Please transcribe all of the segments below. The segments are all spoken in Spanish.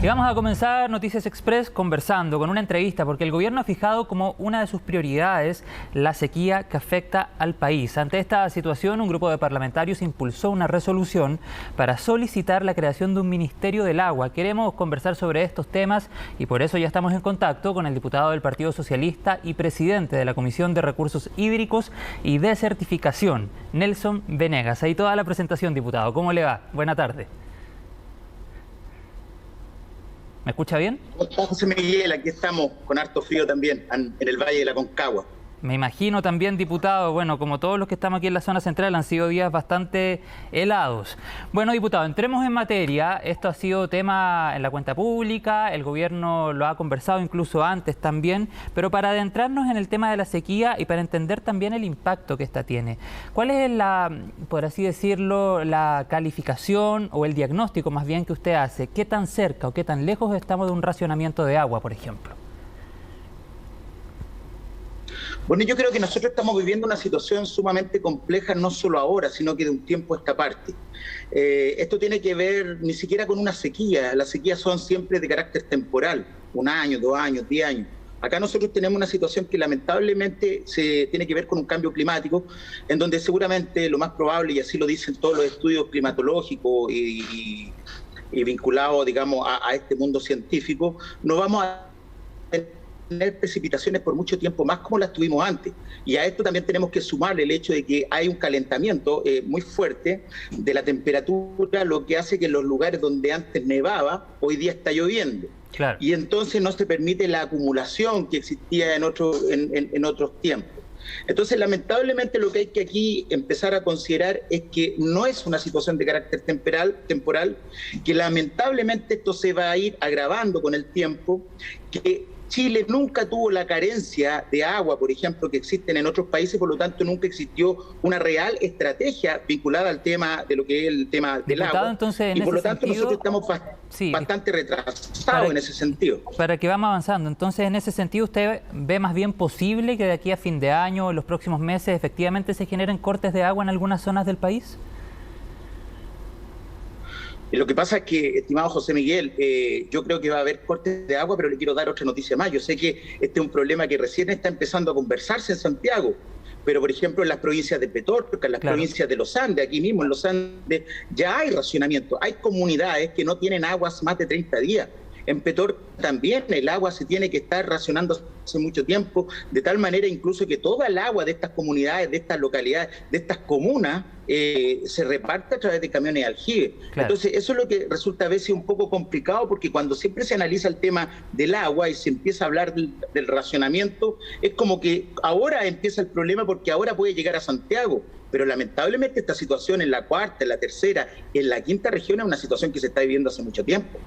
Y vamos a comenzar Noticias Express conversando con una entrevista porque el gobierno ha fijado como una de sus prioridades la sequía que afecta al país. Ante esta situación, un grupo de parlamentarios impulsó una resolución para solicitar la creación de un Ministerio del Agua. Queremos conversar sobre estos temas y por eso ya estamos en contacto con el diputado del Partido Socialista y presidente de la Comisión de Recursos Hídricos y Desertificación, Nelson Venegas. Ahí toda la presentación, diputado. ¿Cómo le va? Buena tarde. ¿Me escucha bien? ¿Cómo está, José Miguel? Aquí estamos con harto frío también en el Valle de la Concagua. Me imagino también, diputado, bueno, como todos los que estamos aquí en la zona central, han sido días bastante helados. Bueno, diputado, entremos en materia. Esto ha sido tema en la cuenta pública, el gobierno lo ha conversado incluso antes también, pero para adentrarnos en el tema de la sequía y para entender también el impacto que esta tiene, ¿cuál es la, por así decirlo, la calificación o el diagnóstico más bien que usted hace? ¿Qué tan cerca o qué tan lejos estamos de un racionamiento de agua, por ejemplo? Bueno, yo creo que nosotros estamos viviendo una situación sumamente compleja, no solo ahora, sino que de un tiempo a esta parte. Esto tiene que ver ni siquiera con una sequía. Las sequías son siempre de carácter temporal, 1 año, 2 años, 10 años. Acá nosotros tenemos una situación que lamentablemente se tiene que ver con un cambio climático, en donde seguramente lo más probable, y así lo dicen todos los estudios climatológicos y vinculados, digamos, a este mundo científico, no vamos a tener precipitaciones por mucho tiempo más como las tuvimos antes. Y a esto también tenemos que sumarle el hecho de que hay un calentamiento muy fuerte de la temperatura, lo que hace que en los lugares donde antes nevaba, hoy día está lloviendo. Claro. Y entonces no se permite la acumulación que existía en otros tiempos. Entonces, lamentablemente, lo que hay que aquí empezar a considerar es que no es una situación de carácter temporal, que lamentablemente esto se va a ir agravando con el tiempo, que Chile nunca tuvo la carencia de agua, por ejemplo, que existen en otros países, por lo tanto nunca existió una real estrategia vinculada al tema de lo que es el tema del agua. Entonces, y por lo tanto nosotros estamos bastante retrasados en ese sentido. Para que vamos avanzando, entonces en ese sentido usted ve más bien posible que de aquí a fin de año o en los próximos meses efectivamente se generen cortes de agua en algunas zonas del país. Lo que pasa es que, estimado José Miguel, yo creo que va a haber cortes de agua, pero le quiero dar otra noticia más. Yo sé que este es un problema que recién está empezando a conversarse en Santiago, pero por ejemplo en las provincias de Petorca, en las provincias de los Andes, aquí mismo en los Andes, ya hay racionamiento. Hay comunidades que no tienen aguas más de 30 días. En Petorca también el agua se tiene que estar racionando hace mucho tiempo, de tal manera incluso que toda el agua de estas comunidades, de estas localidades, de estas comunas, se reparte a través de camiones de aljibe. Claro. Entonces eso es lo que resulta a veces un poco complicado, porque cuando siempre se analiza el tema del agua y se empieza a hablar del racionamiento, es como que ahora empieza el problema porque ahora puede llegar a Santiago. Pero lamentablemente esta situación en la cuarta, en la tercera, en la quinta región es una situación que se está viviendo hace mucho tiempo.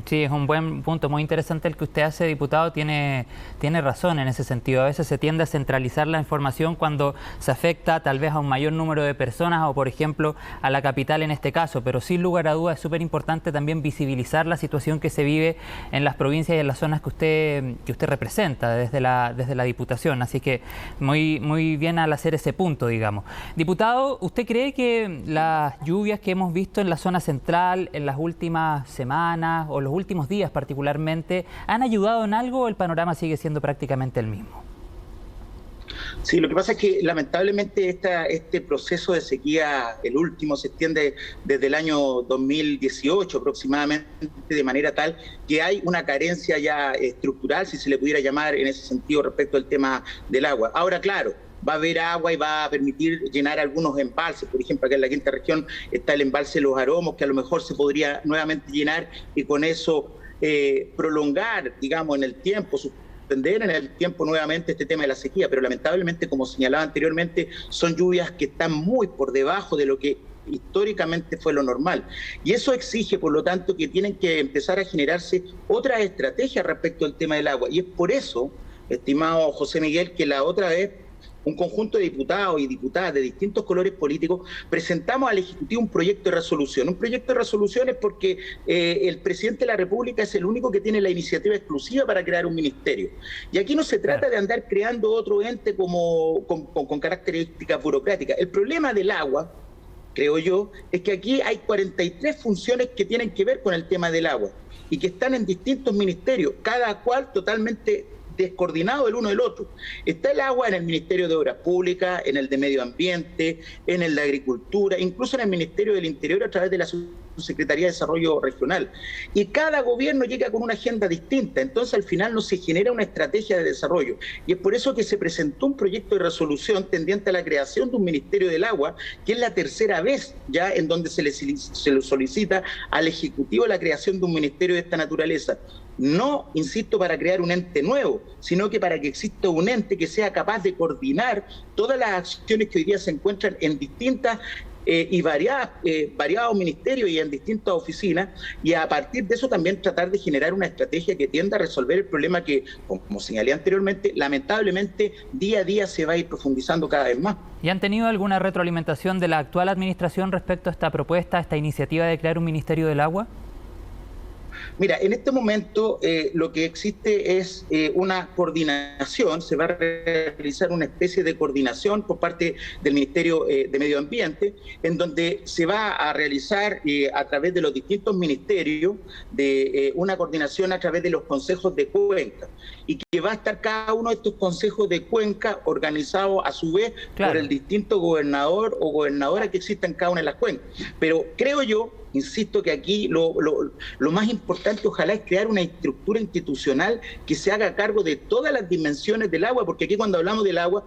Sí, es un buen punto, muy interesante el que usted hace, diputado, tiene razón en ese sentido. A veces se tiende a centralizar la información cuando se afecta tal vez a un mayor número de personas o, por ejemplo, a la capital en este caso, pero sin lugar a dudas es súper importante también visibilizar la situación que se vive en las provincias y en las zonas que usted representa desde la Diputación, así que muy bien al hacer ese punto, digamos. Diputado, ¿usted cree que las lluvias que hemos visto en la zona central en las últimas semanas o los últimos días particularmente, ¿han ayudado en algo o el panorama sigue siendo prácticamente el mismo? Sí, lo que pasa es que lamentablemente este proceso de sequía, el último, se extiende desde el año 2018 aproximadamente, de manera tal que hay una carencia ya estructural, si se le pudiera llamar en ese sentido, respecto al tema del agua. Ahora, claro, va a haber agua y va a permitir llenar algunos embalses. Por ejemplo, acá en la quinta región está el embalse Los Aromos, que a lo mejor se podría nuevamente llenar y con eso prolongar, digamos, en el tiempo, suspender en el tiempo nuevamente este tema de la sequía. Pero lamentablemente, como señalaba anteriormente, son lluvias que están muy por debajo de lo que históricamente fue lo normal. Y eso exige, por lo tanto, que tienen que empezar a generarse otras estrategias respecto al tema del agua. Y es por eso, estimado José Miguel, que la otra vez un conjunto de diputados y diputadas de distintos colores políticos presentamos al Ejecutivo un proyecto de resolución. Un proyecto de resolución es porque el presidente de la República es el único que tiene la iniciativa exclusiva para crear un ministerio. Y aquí no se trata de andar creando otro ente con características burocráticas. El problema del agua creo yo, es que aquí hay 43 funciones que tienen que ver con el tema del agua y que están en distintos ministerios, cada cual totalmente descoordinado el uno del otro. Está el agua en el Ministerio de Obras Públicas, en el de Medio Ambiente, en el de Agricultura, incluso en el Ministerio del Interior a través de la Subsecretaría de Desarrollo Regional. Y cada gobierno llega con una agenda distinta, entonces al final no se genera una estrategia de desarrollo. Y es por eso que se presentó un proyecto de resolución tendiente a la creación de un Ministerio del Agua, que es la tercera vez ya en donde se le solicita al Ejecutivo la creación de un ministerio de esta naturaleza. No, insisto, para crear un ente nuevo, sino que para que exista un ente que sea capaz de coordinar todas las acciones que hoy día se encuentran en distintas y variados ministerios y en distintas oficinas, y a partir de eso también tratar de generar una estrategia que tienda a resolver el problema que, como señalé anteriormente, lamentablemente día a día se va a ir profundizando cada vez más. ¿Y han tenido alguna retroalimentación de la actual administración respecto a esta propuesta, a esta iniciativa de crear un Ministerio del Agua? Mira, en este momento lo que existe es una coordinación, se va a realizar una especie de coordinación por parte del Ministerio de Medio Ambiente, en donde se va a realizar a través de los distintos ministerios una coordinación a través de los consejos de cuenca, y que va a estar cada uno de estos consejos de cuenca organizados a su vez por el distinto gobernador o gobernadora que exista en cada una de las cuencas. Pero creo yo, insisto, que aquí lo más importante ojalá es crear una estructura institucional que se haga cargo de todas las dimensiones del agua, porque aquí cuando hablamos del agua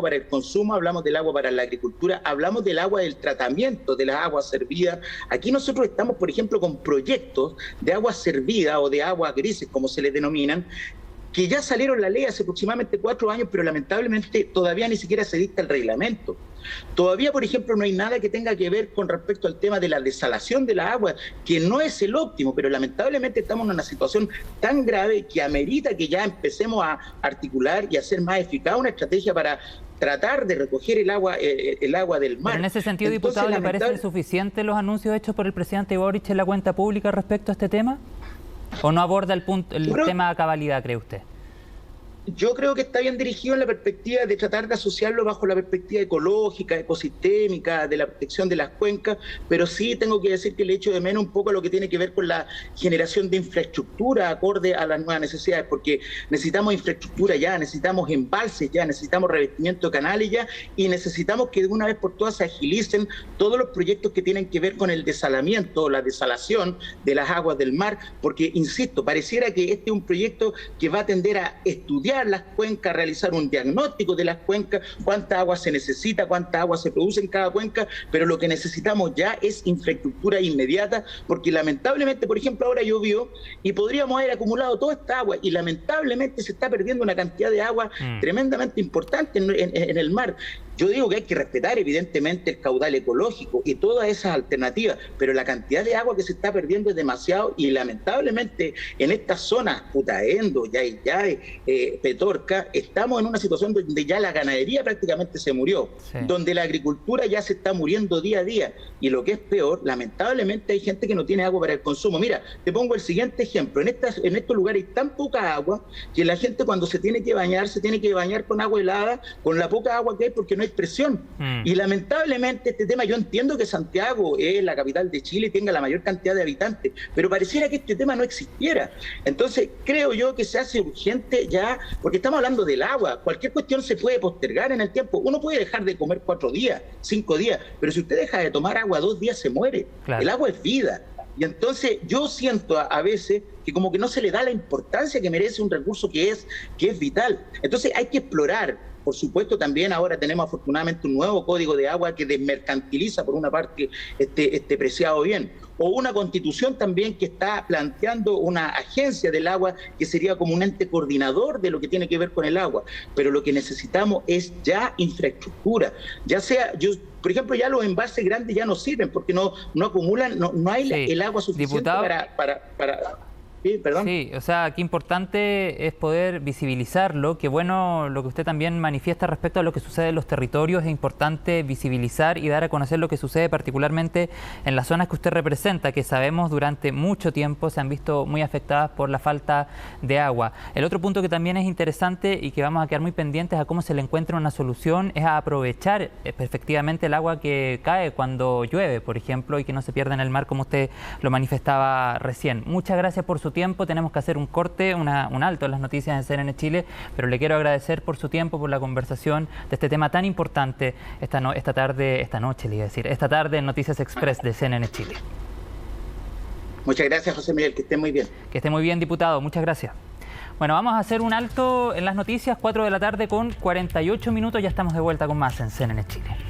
para el consumo, hablamos del agua para la agricultura, hablamos del agua del tratamiento de las aguas servidas. Aquí nosotros estamos, por ejemplo, con proyectos de agua servida o de aguas grises, como se les denominan, que ya salieron la ley hace aproximadamente 4 años, pero lamentablemente todavía ni siquiera se dicta el reglamento. Todavía, por ejemplo, no hay nada que tenga que ver con respecto al tema de la desalación de la agua, que no es el óptimo, pero lamentablemente estamos en una situación tan grave que amerita que ya empecemos a articular y hacer más eficaz una estrategia para tratar de recoger el agua del mar. Pero en ese sentido, entonces, diputado, ¿le parecen suficientes los anuncios hechos por el presidente Boric en la cuenta pública respecto a este tema? ¿O no aborda el tema a cabalidad, cree usted? Yo creo que está bien dirigido en la perspectiva de tratar de asociarlo bajo la perspectiva ecológica, ecosistémica, de la protección de las cuencas, pero sí tengo que decir que le echo de menos un poco lo que tiene que ver con la generación de infraestructura acorde a las nuevas necesidades, porque necesitamos infraestructura ya, necesitamos embalses ya, necesitamos revestimiento de canales ya, y necesitamos que de una vez por todas se agilicen todos los proyectos que tienen que ver con el desalamiento, la desalación de las aguas del mar, porque, insisto, pareciera que este es un proyecto que va a tender a estudiar las cuencas, realizar un diagnóstico de las cuencas, cuánta agua se necesita, cuánta agua se produce en cada cuenca, pero lo que necesitamos ya es infraestructura inmediata, porque lamentablemente, por ejemplo, ahora llovió y podríamos haber acumulado toda esta agua y lamentablemente se está perdiendo una cantidad de agua tremendamente importante en el mar. Yo digo que hay que respetar evidentemente el caudal ecológico y todas esas alternativas, pero la cantidad de agua que se está perdiendo es demasiado y lamentablemente en estas zonas, Putaendo, Yayay, Petorca, estamos en una situación donde ya la ganadería prácticamente se murió, donde la agricultura ya se está muriendo día a día y lo que es peor, lamentablemente hay gente que no tiene agua para el consumo. Mira, te pongo el siguiente ejemplo, en estos lugares hay tan poca agua que la gente cuando se tiene que bañar con agua helada, con la poca agua que hay porque no hay presión. Y lamentablemente este tema, yo entiendo que Santiago es la capital de Chile y tenga la mayor cantidad de habitantes, pero pareciera que este tema no existiera. Entonces creo yo que se hace urgente ya, porque estamos hablando del agua, cualquier cuestión se puede postergar en el tiempo, uno puede dejar de comer 4 días, 5 días, pero si usted deja de tomar agua 2 días se muere. El agua es vida. Y entonces yo siento a veces que como que no se le da la importancia que merece un recurso que es vital. Entonces hay que explorar. Por supuesto, también ahora tenemos afortunadamente un nuevo código de agua que desmercantiliza por una parte este preciado bien. O una constitución también que está planteando una agencia del agua que sería como un ente coordinador de lo que tiene que ver con el agua. Pero lo que necesitamos es ya infraestructura. Ya sea, por ejemplo, ya los embalses grandes ya no sirven porque no acumulan, no hay el agua suficiente para interrumpí, perdón. Sí, o sea, qué importante es poder visibilizarlo, qué bueno lo que usted también manifiesta respecto a lo que sucede en los territorios, es importante visibilizar y dar a conocer lo que sucede particularmente en las zonas que usted representa, que sabemos durante mucho tiempo se han visto muy afectadas por la falta de agua. El otro punto que también es interesante y que vamos a quedar muy pendientes a cómo se le encuentra una solución es a aprovechar efectivamente el agua que cae cuando llueve, por ejemplo, y que no se pierda en el mar como usted lo manifestaba recién. Muchas gracias por su tiempo. Tenemos que hacer un corte, un alto en las noticias en CNN Chile, pero le quiero agradecer por su tiempo, por la conversación de este tema tan importante esta tarde en Noticias Express de CNN Chile. Muchas gracias, José Miguel, que esté muy bien. Que esté muy bien, diputado. Muchas gracias. Bueno, vamos a hacer un alto en las noticias, 4 de la tarde con 48 minutos. Ya estamos de vuelta con más en CNN Chile.